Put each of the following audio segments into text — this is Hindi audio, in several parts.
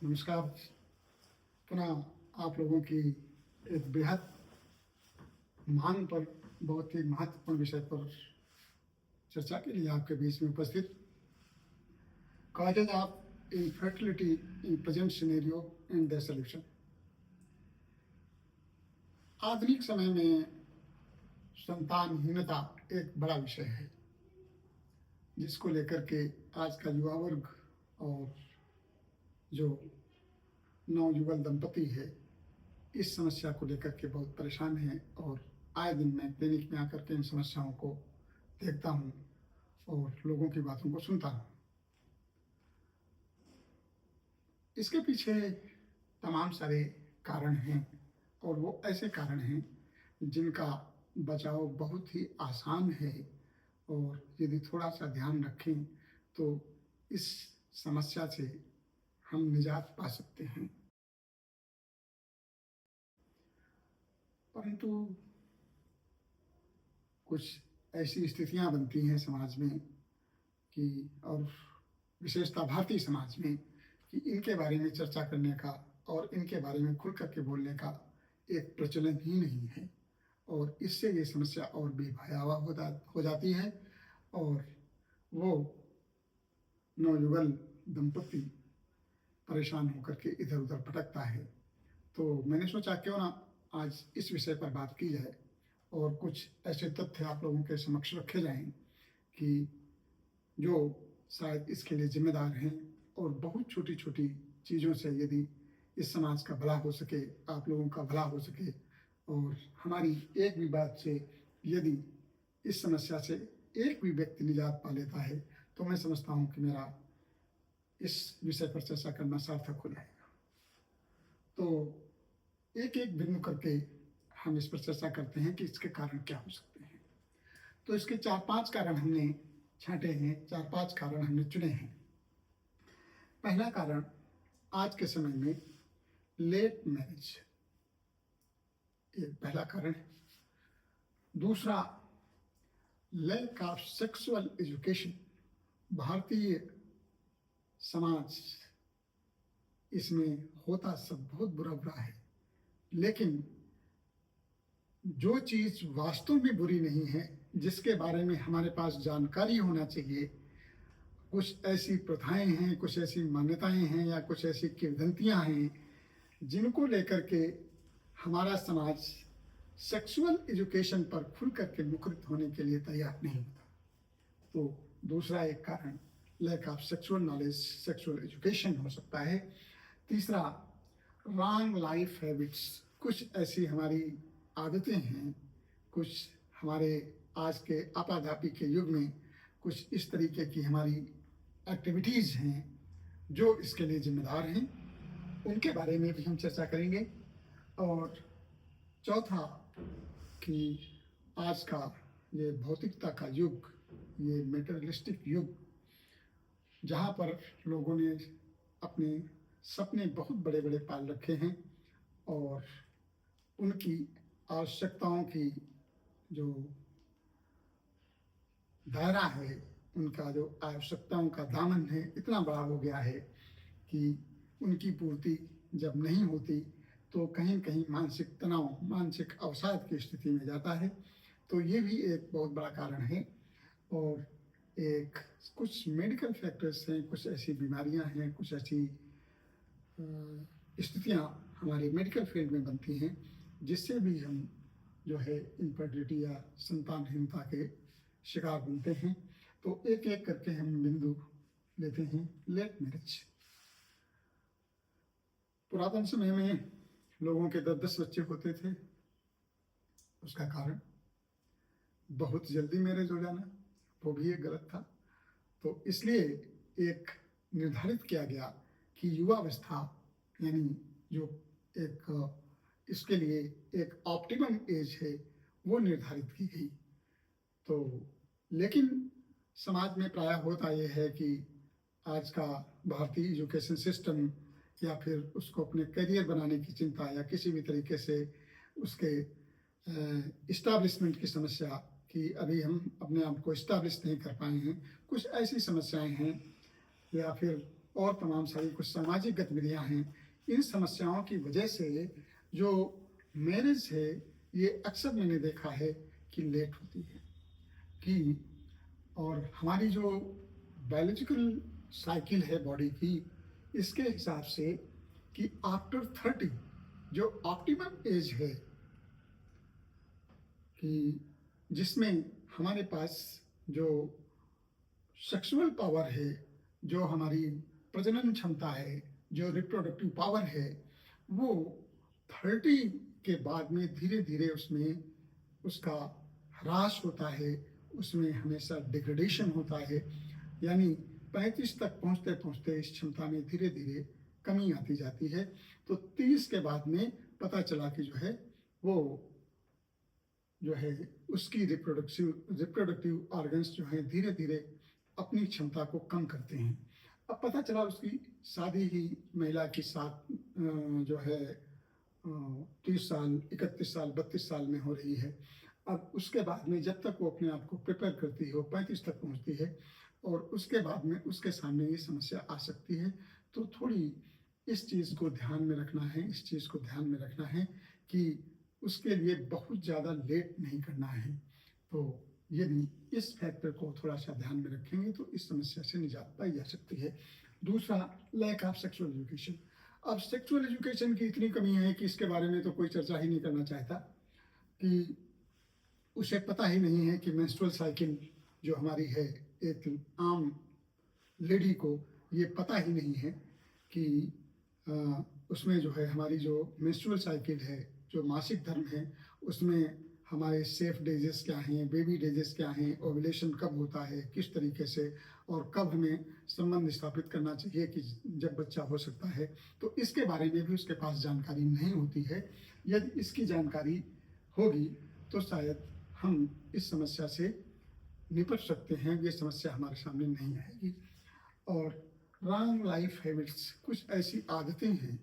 नमस्कार। पुनः आप लोगों की एक बेहद मांग पर बहुत ही महत्वपूर्ण विषय पर चर्चा के लिए आपके बीच में उपस्थित। Causes of infertility in present scenario and the solution. आधुनिक समय में संतानहीनता एक बड़ा विषय है जिसको लेकर के आज का युवा वर्ग और जो नवयुवक दंपति है इस समस्या को लेकर के बहुत परेशान हैं और आए दिन मैं क्लिनिक में आकर के इन समस्याओं को देखता हूँ और लोगों की बातों को सुनता हूँ। इसके पीछे तमाम सारे कारण हैं और वो ऐसे कारण हैं जिनका बचाव बहुत ही आसान है और यदि थोड़ा सा ध्यान रखें तो इस समस्या से हम निजात पा सकते हैं। परंतु कुछ ऐसी स्थितियां बनती हैं समाज में कि और विशेषतः भारतीय समाज में कि इनके बारे में चर्चा करने का और इनके बारे में खुल करके बोलने का एक प्रचलन ही नहीं है और इससे ये समस्या और भी भयावह हो जाती है और वो नौजुवान दंपति परेशान होकर के इधर उधर भटकता है। तो मैंने सोचा क्यों ना आज इस विषय पर बात की जाए और कुछ ऐसे तथ्य आप लोगों के समक्ष रखे जाएं कि जो शायद इसके लिए जिम्मेदार हैं और बहुत छोटी छोटी चीज़ों से यदि इस समाज का भला हो सके, आप लोगों का भला हो सके और हमारी एक भी बात से यदि इस समस्या से एक भी व्यक्ति निजात पा लेता है तो मैं समझता हूँ कि मेरा इस विषय पर चर्चा करना सार्थक हो जाएगा। तो एक एक बिंदु करके हम इस पर चर्चा करते हैं कि इसके कारण क्या हो सकते हैं। तो इसके 4-5 कारण हमने छांटे हैं, 4-5 कारण हमने चुने हैं। पहला कारण आज के समय में लेट मैरिज, ये पहला कारण है। दूसरा, lack of sexual education. Bharatiya Samaj इसमें होता सब बहुत बुरा बुरा है, लेकिन जो चीज वास्तव में बुरी नहीं है, जिसके बारे में हमारे पास जानकारी होना चाहिए, कुछ ऐसी प्रथाएं हैं, कुछ ऐसी मान्यताएं हैं या कुछ ऐसी किंवदंतियां हैं जिनको लेकर के हमारा समाज सेक्सुअल एजुकेशन पर खुल करके मुखरित होने के लिए तैयार नहीं होता। तो दूसरा एक कारण lack of sexual knowledge, sexual education हो सकता है। तीसरा, रॉन्ग लाइफ हैबिट्स। कुछ ऐसी हमारी आदतें हैं, कुछ हमारे आज के आपाधापी के युग में कुछ इस तरीके की हमारी एक्टिविटीज़ हैं जो इसके लिए जिम्मेदार हैं, उनके बारे में भी हम चर्चा करेंगे। और चौथा कि आज का ये भौतिकता का युग, ये मेटेरियलिस्टिक युग, जहाँ पर लोगों ने अपने सपने बहुत बड़े बड़े पाल रखे हैं और उनकी आवश्यकताओं की जो दायरा है, उनका जो आवश्यकताओं का दामन है इतना बड़ा हो गया है कि उनकी पूर्ति जब नहीं होती तो कहीं कहीं मानसिक तनाव, मानसिक अवसाद की स्थिति में जाता है। तो ये भी एक बहुत बड़ा कारण है। और एक कुछ मेडिकल फैक्टर्स हैं, कुछ ऐसी बीमारियां हैं, कुछ ऐसी स्थितियां हमारे मेडिकल फील्ड में बनती हैं जिससे भी हम जो है इनफर्टिलिटी या संतानहीनता के शिकार बनते हैं। तो एक एक करके हम बिंदु लेते हैं। Late marriage. पुरातन समय में लोगों के 10-10 बच्चे होते थे। उसका कारण बहुत जल्दी मैरिज हो जाना, वो भी एक गलत था। तो इसलिए एक निर्धारित किया गया कि युवावस्था यानी जो एक इसके लिए एक ऑप्टिमम एज है वो निर्धारित की गई। तो लेकिन समाज में प्रायः होता यह है कि आज का भारतीय एजुकेशन सिस्टम या फिर उसको अपने करियर बनाने की चिंता या किसी भी तरीके से उसके इस्टेब्लिशमेंट की समस्या कि अभी हम अपने आप को इस्टेब्लिश नहीं कर पाए हैं, कुछ ऐसी समस्याएं हैं या फिर और तमाम सारी कुछ सामाजिक गतिविधियां हैं, इन समस्याओं की वजह से जो मैरिज है ये अक्सर मैंने देखा है कि लेट होती है कि, और हमारी जो बायोलॉजिकल साइकिल है बॉडी की, इसके हिसाब से कि आफ्टर 30 जो ऑप्टिमम एज है कि जिसमें हमारे पास जो सेक्सुअल पावर है, जो हमारी प्रजनन क्षमता है, जो रिप्रोडक्टिव पावर है, वो 30 के बाद में धीरे धीरे उसमें उसका ह्रास होता है, उसमें हमेशा डिग्रेडेशन होता है। यानी 35 तक पहुंचते पहुंचते इस क्षमता में धीरे धीरे कमी आती जाती है। तो 30 के बाद में पता चला कि जो है वो जो है उसकी रिप्रोडक्टिव ऑर्गन्स जो है धीरे धीरे अपनी क्षमता को कम करते हैं। अब पता चला उसकी शादी ही महिला के साथ जो है 30 साल, 31 साल, 32 साल में हो रही है। अब उसके बाद में जब तक वो अपने आप को प्रिपेयर करती हो 35 तक पहुंचती है, और उसके बाद में उसके सामने ये समस्या आ सकती है। तो थोड़ी इस चीज़ को ध्यान में रखना है, इस चीज़ को ध्यान में रखना है कि उसके लिए बहुत ज़्यादा लेट नहीं करना है। तो यदि इस फैक्टर को थोड़ा सा ध्यान में रखेंगे तो इस समस्या से निजात पाई जा सकती है। दूसरा, लैक ऑफ सेक्सुअल एजुकेशन। अब सेक्सुअल एजुकेशन की इतनी कमी है कि इसके बारे में तो कोई चर्चा ही नहीं करना चाहता, कि उसे पता ही नहीं है कि मेंस्ट्रुअल साइकिल जो हमारी है, एक आम लेडी को ये पता ही नहीं है कि उसमें जो है हमारी जो मेंस्ट्रुअल साइकिल है, जो मासिक धर्म है, उसमें हमारे सेफ डेजेस क्या हैं, बेबी डेजेस क्या हैं, ओव्यूलेशन कब होता है, किस तरीके से, और कब हमें संबंध स्थापित करना चाहिए कि जब बच्चा हो सकता है। तो इसके बारे में भी उसके पास जानकारी नहीं होती है। यदि इसकी जानकारी होगी तो शायद हम इस समस्या से निपट सकते हैं, ये समस्या हमारे सामने नहीं आएगी। और रॉन्ग लाइफ हैबिट्स, कुछ ऐसी आदतें हैं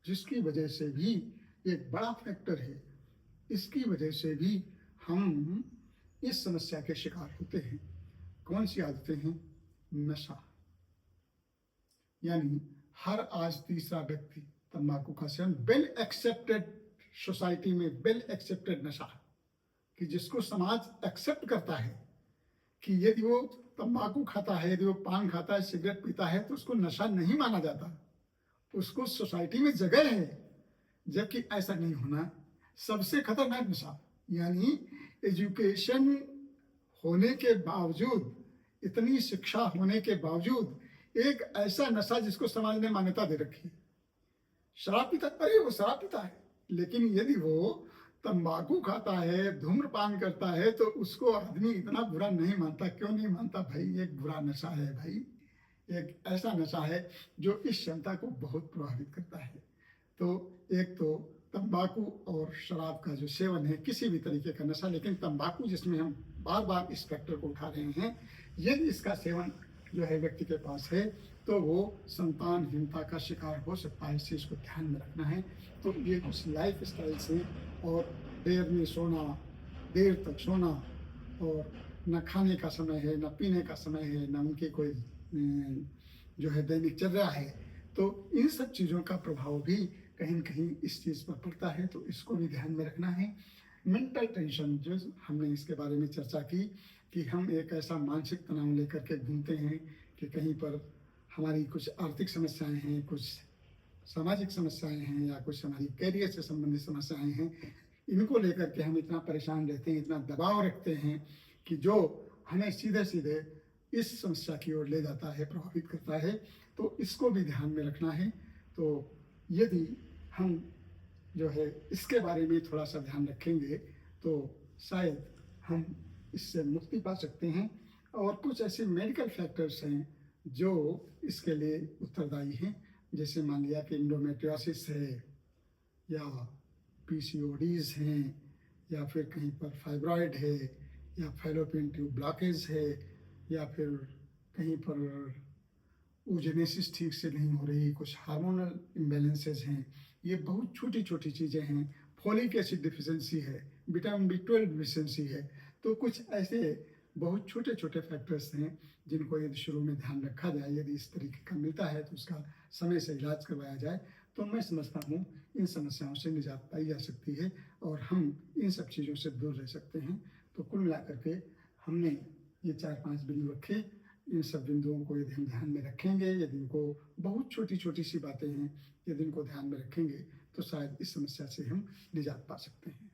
जिसकी वजह से भी एक बड़ा फैक्टर है, इसकी वजह से भी हम इस समस्या के शिकार होते हैं। कौन सी आदतें हैं? नशा। यानी हर आज तीसरा व्यक्ति तंबाकू का सेवन, वेल एक्सेप्टेड सोसाइटी में वेल एक्सेप्टेड नशा, कि जिसको समाज एक्सेप्ट करता है कि यदि वो तंबाकू खाता है, यदि वो पान खाता है, सिगरेट पीता है, तो उसको नशा नहीं माना जाता, उसको सोसाइटी में जगह है। जबकि ऐसा नहीं होना। सबसे खतरनाक नशा, यानी एजुकेशन होने के बावजूद, इतनी शिक्षा होने के बावजूद, एक ऐसा नशा जिसको समाज ने मान्यता दे रखी है। शराब पीता, अरे वो शराब पीता है, लेकिन यदि वो तंबाकू खाता है, धूम्रपान करता है, तो उसको आदमी इतना बुरा नहीं मानता। क्यों नहीं मानता भाई? एक बुरा नशा है भाई, एक ऐसा नशा है जो इस क्षमता को बहुत प्रभावित करता है। तो एक तो तंबाकू और शराब का जो सेवन है, किसी भी तरीके का नशा, लेकिन तंबाकू जिसमें हम बार बार इस फैक्टर को उठा रहे हैं, यदि इसका सेवन जो है व्यक्ति के पास है तो वो संतानहीनता का शिकार हो सकता है। इस चीज़ को ध्यान में रखना है। तो ये कुछ लाइफ स्टाइल से, और देर में सोना, देर तक सोना, और न खाने का समय है, न पीने का समय है, न उनकी कोई जो है दैनिक चर्या है, तो इन सब चीज़ों का प्रभाव भी कहीं न कहीं इस चीज़ पर पड़ता है। तो इसको भी ध्यान में रखना है। मेंटल टेंशन, जो हमने इसके बारे में चर्चा की कि हम एक ऐसा मानसिक तनाव लेकर के घूमते हैं कि कहीं पर हमारी कुछ आर्थिक समस्याएं हैं, कुछ सामाजिक समस्याएं हैं, या कुछ हमारी कैरियर से संबंधित समस्याएं हैं, इनको लेकर के हम इतना परेशान रहते हैं, इतना दबाव रखते हैं कि जो हमें सीधे सीधे इस समस्या की ओर ले जाता है, प्रभावित करता है। तो इसको भी ध्यान में रखना है। तो यदि हम जो है इसके बारे में थोड़ा सा ध्यान रखेंगे तो शायद हम इससे मुक्ति पा सकते हैं। और कुछ ऐसे मेडिकल फैक्टर्स हैं जो इसके लिए उत्तरदायी हैं, जैसे मान लिया कि इंडोमेट्रियोसिस है, या पीसीओडीज हैं, या फिर कहीं पर फाइब्रॉयड है, या फैलोपियन ट्यूब ब्लॉकेज है, या फिर कहीं पर ओजेनेसिस ठीक से नहीं हो रही, कुछ हार्मोनल इम्बैलेंसेज हैं। ये बहुत छोटी छोटी चीज़ें हैं। फोलिक एसिड डिफिशिएंसी है, विटामिन B12 डिफिशिएंसी है। तो कुछ ऐसे बहुत छोटे-छोटे फैक्टर्स हैं, जिनको यदि शुरू में ध्यान रखा जाए, यदि इस तरीके का मिलता है तो उसका समय से इलाज करवाया जाए, तो मैं समझता हूँ इन समस्याओं से निजात पाई जा सकती है और हम इन सब चीज़ों से दूर रह सकते हैं। तो कुल मिलाकर के हमने ये 4-5 बिंदु रखे, इन सब बिंदुओं को यदि हम ध्यान में रखेंगे, यदि इनको बहुत छोटी-छोटी सी बातें हैं, यदि इनको ध्यान में रखेंगे, तो शायद इस समस्या से हम निजात पा सकते हैं।